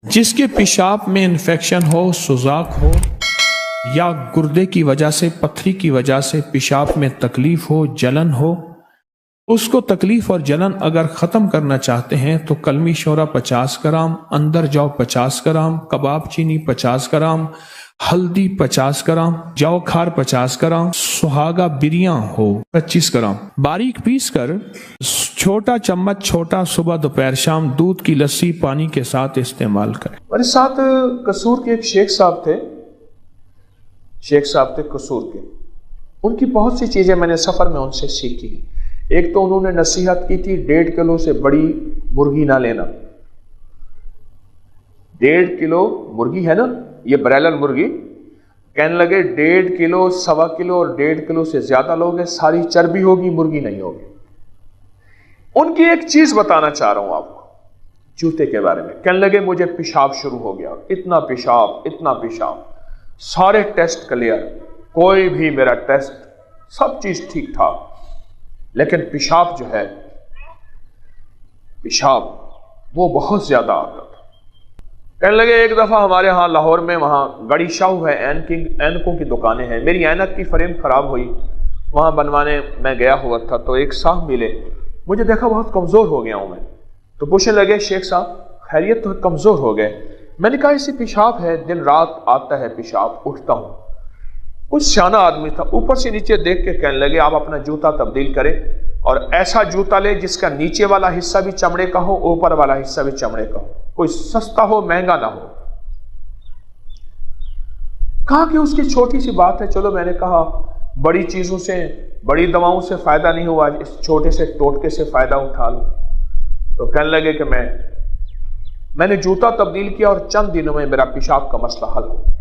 जिसके पेशाब में इन्फेक्शन हो, सुजाक हो या गुर्दे की वजह से, पथरी की वजह से पेशाब में तकलीफ हो, जलन हो, उसको तकलीफ और जलन अगर ख़त्म करना चाहते हैं तो कलमी शोरा 50 ग्राम, अंदर जाओ 50 ग्राम, कबाब चीनी 50 ग्राम, हल्दी 50 ग्राम, जाओ खार 50 ग्राम, सुहागा बिरियां हो 25 ग्राम, बारीक पीस कर छोटा चम्मच छोटा सुबह दोपहर शाम दूध की लस्सी पानी के साथ इस्तेमाल करें। मेरे साथ कसूर के एक शेख साहब थे कसूर के। उनकी बहुत सी चीज़ें मैंने सफ़र में उनसे सीखी। एक तो उन्होंने नसीहत की थी 1.5 किलो से बड़ी मुर्गी ना लेना। 1.5 किलो मुर्गी है ना, ये ब्रायलर मुर्गी, कहने लगे 1.5 किलो, 1.25 किलो और 1.5 किलो से ज्यादा लोगे सारी चर्बी होगी, मुर्गी नहीं होगी। उनकी एक चीज बताना चाह रहा हूं आपको जूते के बारे में। कहने लगे मुझे पेशाब शुरू हो गया, इतना पेशाब, सारे टेस्ट क्लियर, कोई भी मेरा टेस्ट सब चीज ठीक ठाक, लेकिन पेशाब जो है, पेशाब वो बहुत ज्यादा आता था। कहने लगे एक दफा हमारे यहाँ लाहौर में, वहाँ गड़ी शाहू है, ऐनकों की दुकानें हैं, मेरी ऐनक की फ्रेम खराब हुई, वहाँ बनवाने मैं गया हुआ था तो एक साहब मिले, मुझे देखा बहुत कमजोर हो गया हूँ मैं, तो पूछने लगे शेख साहब खैरियत, तो कमजोर हो गए। मैंने कहा इसे पेशाब है, दिन रात आता है पेशाब, उठता हूँ। कुछ सियाना आदमी था, ऊपर से नीचे देख के कहने लगे आप अपना जूता तब्दील करें और ऐसा जूता ले जिसका नीचे वाला हिस्सा भी चमड़े का हो, ऊपर वाला हिस्सा भी चमड़े का हो, कोई सस्ता हो, महंगा ना हो। कहा कि उसकी छोटी सी बात है। चलो मैंने कहा बड़ी चीजों से, बड़ी दवाओं से फायदा नहीं हुआ, इस छोटे से टोटके से फायदा उठा लो। तो कहने लगे कि मैंने जूता तब्दील किया और चंद दिनों में मेरा पेशाब का मसला हल हो गया।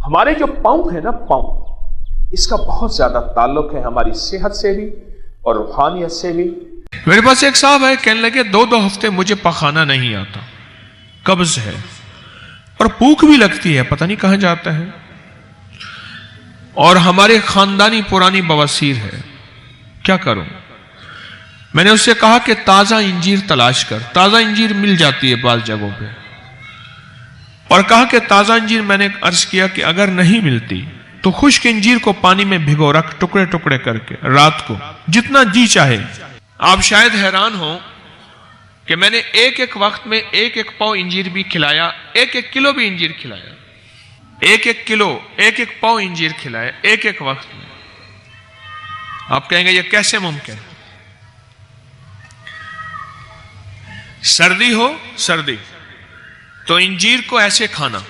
हमारे जो पाँव है ना, पाँव, इसका बहुत ज्यादा ताल्लुक है हमारी सेहत से भी और रूहानियत से भी। मेरे पास एक साहब है, कहने लगे 2 हफ्ते मुझे पखाना नहीं आता, कब्ज है और भूख भी लगती है, पता नहीं कहां जाता है, और हमारे खानदानी पुरानी बवासीर है, क्या करूं। मैंने उससे कहा कि ताजा इंजीर तलाश कर, ताजा इंजीर मिल जाती है बाल जगहों पे, और कहा कि ताजा इंजीर, मैंने अर्ज किया कि अगर नहीं मिलती तो खुश्क इंजीर को पानी में भिगो रख, टुकड़े टुकड़े करके रात को जितना जी चाहे। आप शायद हैरान हो कि मैंने एक वक्त में 1 पाव इंजीर भी खिलाया, 1 किलो भी इंजीर खिलाया, 1 किलो 1 पाव इंजीर खिलाया एक वक्त में। आप कहेंगे ये कैसे मुमकिन? सर्दी तो इंजीर को ऐसे खाना,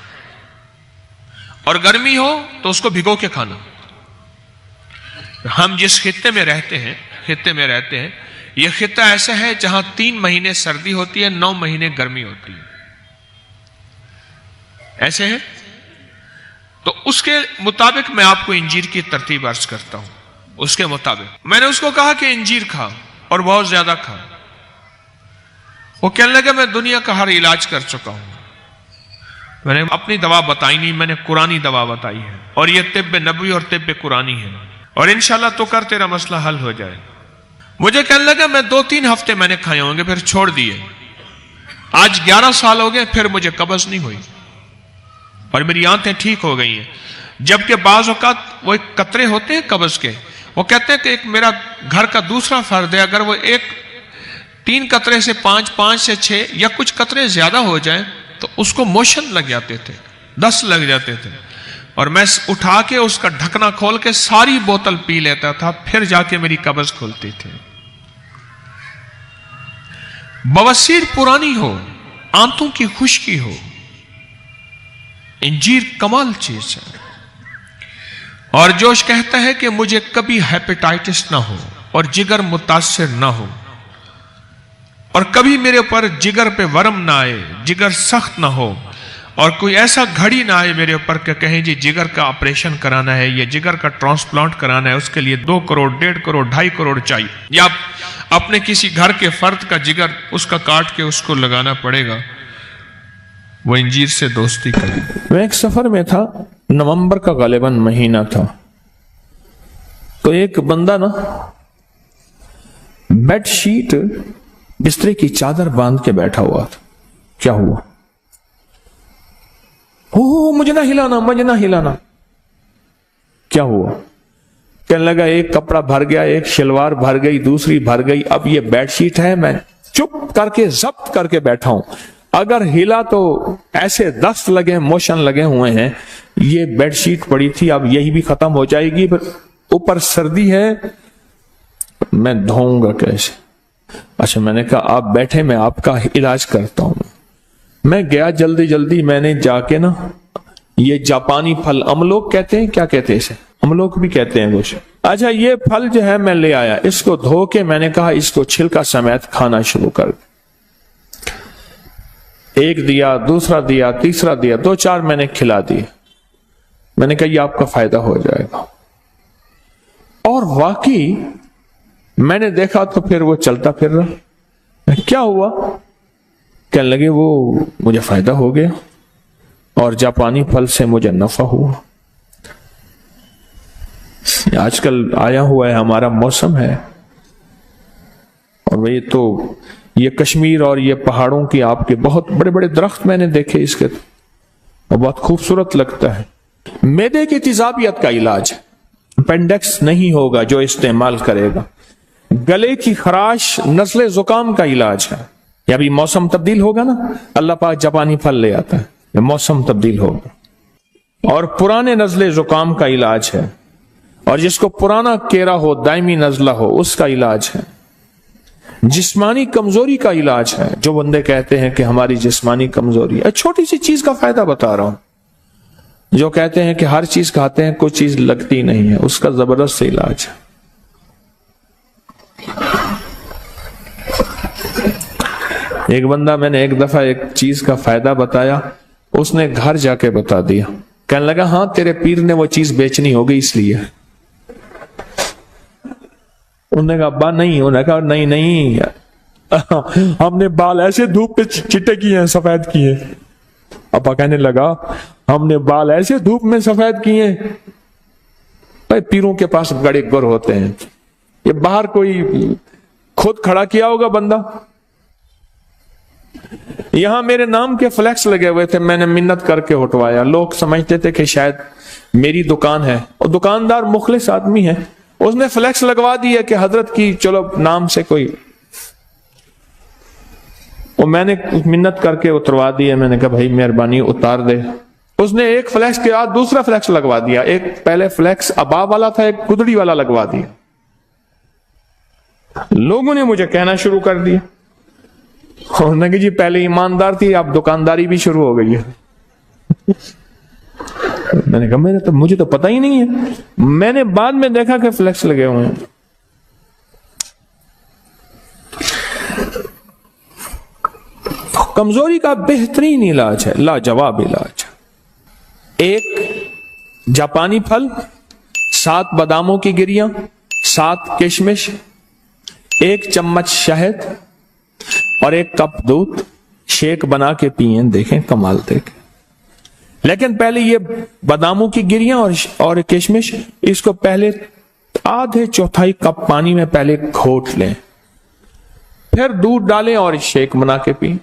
और गर्मी हो तो उसको भिगो के खाना। हम जिस खित्ते में रहते हैं, यह खित्ता ऐसा है जहां 3 महीने सर्दी होती है, 9 महीने गर्मी होती है, ऐसे है। तो उसके मुताबिक मैं आपको इंजीर की तरतीब अर्ज करता हूं। उसके मुताबिक मैंने उसको कहा कि इंजीर खा और बहुत ज्यादा खा। वो कहने लगा मैं दुनिया का हर इलाज कर चुका हूं, मैंने अपनी दवा बताई नहीं, मैंने कुरानी दवा बताई है, और यह तिब्ब नबवी और तिब्ब कुरानी है, और इंशाल्लाह तो कर तेरा मसला हल हो जाए। मुझे कहने लगा मैं 2-3 हफ्ते मैंने खाए होंगे, फिर छोड़ दिए। आज 11 साल हो गए, फिर मुझे कब्ज नहीं हुई और मेरी आंतें ठीक हो गई हैं। जबकि बाज़ औक़ात वो एक कतरे होते हैं कब्ज के, वो कहते हैं कि एक मेरा घर का दूसरा फर्द है, अगर वो 3 कतरे से 5, 5 से 6 या कुछ कतरे ज्यादा हो जाए तो उसको मोशन लग जाते थे, 10 लग जाते थे, और मैं उठा के उसका ढकना खोल के सारी बोतल पी लेता था, फिर जाके मेरी कब्ज खुलती थी। बवासीर पुरानी हो, आंतों की खुश्की हो, इंजीर कमाल चीज है। और जोश कहता है कि मुझे कभी हेपेटाइटिस ना हो और जिगर मुतासिर ना हो, और कभी मेरे ऊपर जिगर पे वरम ना आए, जिगर सख्त ना हो, और कोई ऐसा घड़ी ना आए मेरे ऊपर कि कहें जी जिगर का ऑपरेशन कराना है, या जिगर का ट्रांसप्लांट कराना है, उसके लिए 2 करोड़, 1.5 करोड़, 2.5 करोड़ चाहिए, या अपने किसी घर के फर्द का जिगर उसका काट के उसको लगाना पड़ेगा। वो इंजीर से दोस्ती करें। मैं एक सफर में था, नवंबर का गालिबन महीना था, तो एक बंदा ना बेडशीट बिस्तरे की चादर बांध के बैठा हुआ था। क्या हुआ? مجھے نہ ہلانا، مجھے نہ ہلانا۔ کیا ہوا؟ کہنے لگا ایک کپڑا بھر گیا، ایک شلوار بھر گئی، دوسری بھر گئی، اب یہ بیڈ شیٹ ہے، میں چپ کر کے ضبط کر کے بیٹھا ہوں، اگر ہلا تو ایسے دست لگے، موشن لگے ہوئے ہیں، یہ بیڈ شیٹ پڑی تھی، اب یہی بھی ختم ہو جائے گی، پھر اوپر سردی ہے، میں دھوؤں گا کیسے؟ اچھا، میں نے کہا آپ بیٹھے، میں آپ کا علاج کرتا ہوں۔ میں گیا جلدی جلدی، میں نے جا کے نا یہ جاپانی پھل املوک کہتے ہیں، کیا کہتے ہیں اسے؟ املوک بھی کہتے ہیں کچھ۔ اچھا، یہ پھل جو ہے میں لے آیا، اس کو دھو کے میں نے کہا اس کو چھلکا سمیت کھانا شروع کر۔ ایک دیا، دوسرا دیا، تیسرا دیا، 2-4 میں نے کھلا دیے۔ میں نے کہا یہ آپ کا فائدہ ہو جائے گا، اور واقعی میں نے دیکھا تو پھر وہ چلتا پھر رہا۔ کیا ہوا؟ کہنے لگے وہ مجھے فائدہ ہو گیا اور جاپانی پھل سے مجھے نفع ہوا۔ آج کل آیا ہوا ہے، ہمارا موسم ہے، اور یہ تو یہ کشمیر اور یہ پہاڑوں کی آپ کے بہت بڑے بڑے درخت میں نے دیکھے اس کے، اور بہت خوبصورت لگتا ہے۔ معدے کی تیزابیت کا علاج، اپینڈکس نہیں ہوگا جو استعمال کرے گا۔ گلے کی خراش، نزلے زکام کا علاج ہے۔ یا بھی موسم تبدیل ہوگا نا، اللہ پاک جاپانی پھل لے آتا ہے، موسم تبدیل ہوگا۔ اور پرانے نزلے زکام کا علاج ہے، اور جس کو پرانا کیرا ہو، دائمی نزلہ ہو، اس کا علاج ہے۔ جسمانی کمزوری کا علاج ہے، جو بندے کہتے ہیں کہ ہماری جسمانی کمزوری ہے، چھوٹی سی چیز کا فائدہ بتا رہا ہوں۔ جو کہتے ہیں کہ ہر چیز کھاتے ہیں کوئی چیز لگتی نہیں ہے، اس کا زبردست علاج ہے۔ ایک بندہ، میں نے ایک دفعہ ایک چیز کا فائدہ بتایا، اس نے گھر جا کے بتا دیا، کہنے لگا ہاں تیرے پیر نے وہ چیز بیچنی ہوگی اس لیے۔ انہوں نے کہا ابا نہیں، انہوں نے کہا نہیں ہم نے بال ایسے دھوپ پہ چٹے کیے ہیں، سفید کیے۔ ابا کہنے لگا ہم نے بال ایسے دھوپ میں سفید کیے ہیں، بھائی پیروں کے پاس بڑے گر ہوتے ہیں، یہ باہر کوئی خود کھڑا کیا ہوگا بندہ۔ یہاں میرے نام کے فلیکس لگے ہوئے تھے، میں نے منت کر کے ہٹوایا۔ لوگ سمجھتے تھے کہ شاید میری دکان ہے، اور دکاندار مخلص آدمی ہے، اس نے فلیکس لگوا دیا کہ حضرت کی چلو نام سے کوئی، اور میں نے منت کر کے اتروا دیا۔ میں نے کہا بھائی مہربانی اتار دے۔ اس نے ایک فلیکس کے بعد دوسرا فلیکس لگوا دیا، ایک پہلے فلیکس ابا والا تھا، ایک گدڑی والا لگوا دیا۔ لوگوں نے مجھے کہنا شروع کر دیا، انہوں نے کہا جی پہلے ایماندار تھی، اب دکانداری بھی شروع ہو گئی ہے۔ میں نے کہا مجھے تو پتہ ہی نہیں ہے، میں نے بعد میں دیکھا کہ فلیکس لگے ہوئے ہیں۔ کمزوری کا بہترین علاج ہے، لاجواب علاج۔ ایک جاپانی پھل، 7 باداموں کی گریاں، 7 کشمش، 1 چمچ شہد اور 1 کپ دودھ، شیک بنا کے پئیں، دیکھیں کمال دیکھیں۔ لیکن پہلے یہ باداموں کی گریاں اور کشمش، اس کو پہلے آدھے چوتھائی کپ پانی میں پہلے گھوٹ لیں، پھر دودھ ڈالیں اور شیک بنا کے پئیں،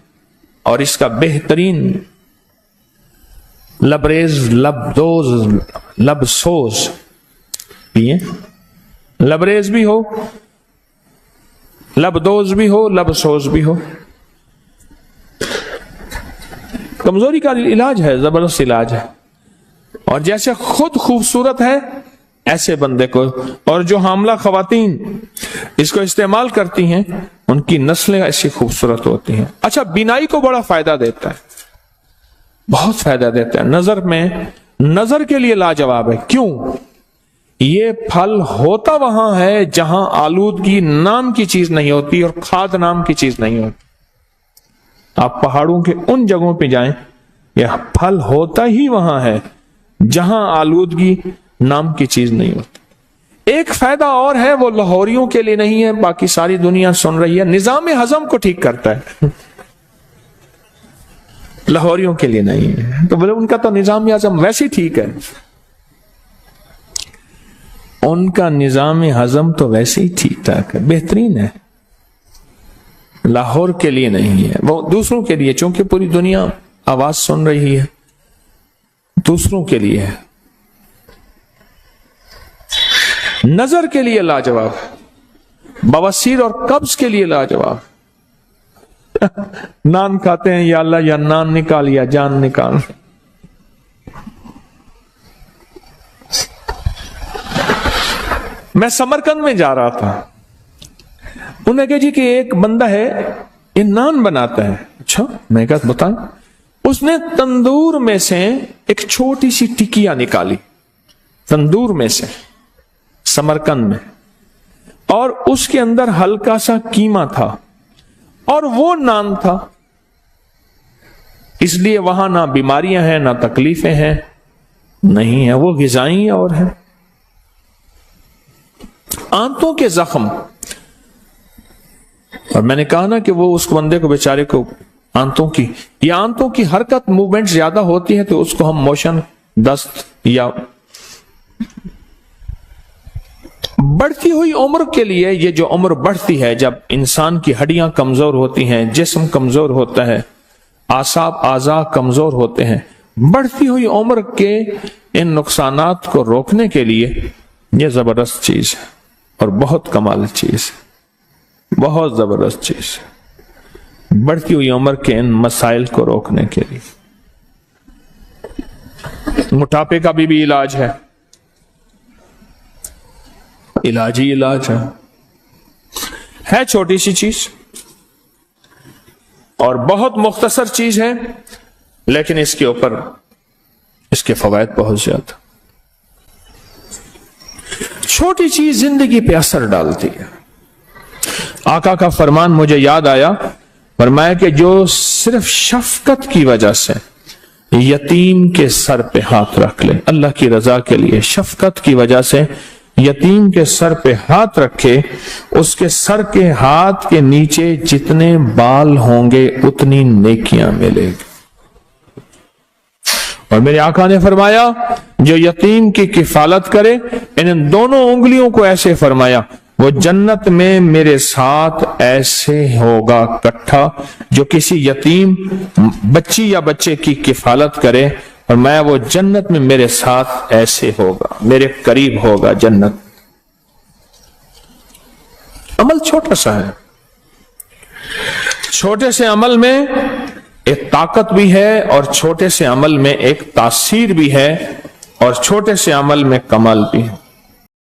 اور اس کا بہترین لبریز لب سوز پئیں، لبریز بھی ہو، لبدوز بھی ہو، لب سوز بھی ہو۔ کمزوری کا علاج ہے، زبردست علاج ہے، اور جیسے خود خوبصورت ہے ایسے بندے کو، اور جو حاملہ خواتین اس کو استعمال کرتی ہیں ان کی نسلیں ایسی خوبصورت ہوتی ہیں۔ اچھا، بینائی کو بڑا فائدہ دیتا ہے، بہت فائدہ دیتا ہے۔ نظر کے لیے لاجواب ہے۔ کیوں؟ یہ پھل ہوتا وہاں ہے جہاں آلودگی نام کی چیز نہیں ہوتی اور کھاد نام کی چیز نہیں ہوتی۔ آپ پہاڑوں کے ان جگہوں پہ جائیں، یہ پھل ہوتا ہی وہاں ہے جہاں آلودگی نام کی چیز نہیں ہوتی۔ ایک فائدہ اور ہے، وہ لاہوریوں کے لیے نہیں ہے، باقی ساری دنیا سن رہی ہے، نظام ہضم کو ٹھیک کرتا ہے، لاہوریوں کے لیے نہیں ہے۔ تو بولے ان کا تو نظام ہضم ویسے ہی ٹھیک ہے، ان کا نظام ہضم تو ویسے ہی ٹھیک ٹھاک ہے، بہترین ہے، لاہور کے لیے نہیں ہے، وہ دوسروں کے لیے، چونکہ پوری دنیا آواز سن رہی ہے۔ दूसरों के लिए है, नजर के लिए लाजवाब, बवासीर और कब्ज के लिए लाजवाब। नान खाते हैं, या अल्लाह या नान निकाल या जान निकाल। मैं समरकंद में जा रहा था, उन्हें कहा जी कि एक बंदा है ये नान बनाता है। अच्छा, मैं कहा बताएं। उसने तंदूर में से एक छोटी सी टिकिया निकाली, तंदूर में से, समरकंद में, और उसके अंदर हल्का सा कीमा था और वो नान था। इसलिए वहां ना बीमारियां हैं ना तकलीफें हैं, नहीं है, वो ग़िज़ाई और है। आंतों के जख्म, और मैंने कहा ना कि वो उस बंदे को, बेचारे को आंतों की हरकत, मूवमेंट ज्यादा होती है तो उसको हम मोशन, दस्त, या बढ़ती हुई उम्र के लिए, ये जो उम्र बढ़ती है, जब इंसान की हड्डियां कमजोर होती हैं, जिस्म कमजोर होता है, आसाब आज़ा कमजोर होते हैं, बढ़ती हुई उम्र के इन नुकसानात को रोकने के लिए ये जबरदस्त चीज है और बहुत कमाल चीज है, बहुत जबरदस्त चीज है। बढ़ती हुई उम्र के इन मसाइल को रोकने के लिए मोटापे का भी इलाज है, इलाज ही इलाज है छोटी सी चीज और बहुत मुख्तसर चीज है, लेकिन इसके ऊपर इसके फवायद बहुत ज्यादा। छोटी चीज जिंदगी पे असर डालती है। आका का फरमान मुझे याद आया, फरमाया कि जो सिर्फ शफकत की वजह से यतीम के सर पे हाथ रख ले, अल्लाह की रजा के लिए शफकत की वजह से यतीम के सर पे हाथ रखे, उसके सर के हाथ के नीचे जितने बाल होंगे उतनी नेकियां मिलेगी। और मेरे आका ने फरमाया जो यतीम की किफालत करे, इन दोनों उंगलियों को ऐसे फरमाया, वो जन्नत में मेरे साथ ऐसे होगा इकट्ठा, जो किसी यतीम बच्ची या बच्चे की किफालत करे, और मैं वो जन्नत में मेरे साथ ऐसे होगा, मेरे करीब होगा जन्नत। अमल छोटा सा है, छोटे से अमल में एक ताकत भी है और छोटे से अमल में एक तासीर भी है और छोटे से अमल में कमाल भी है।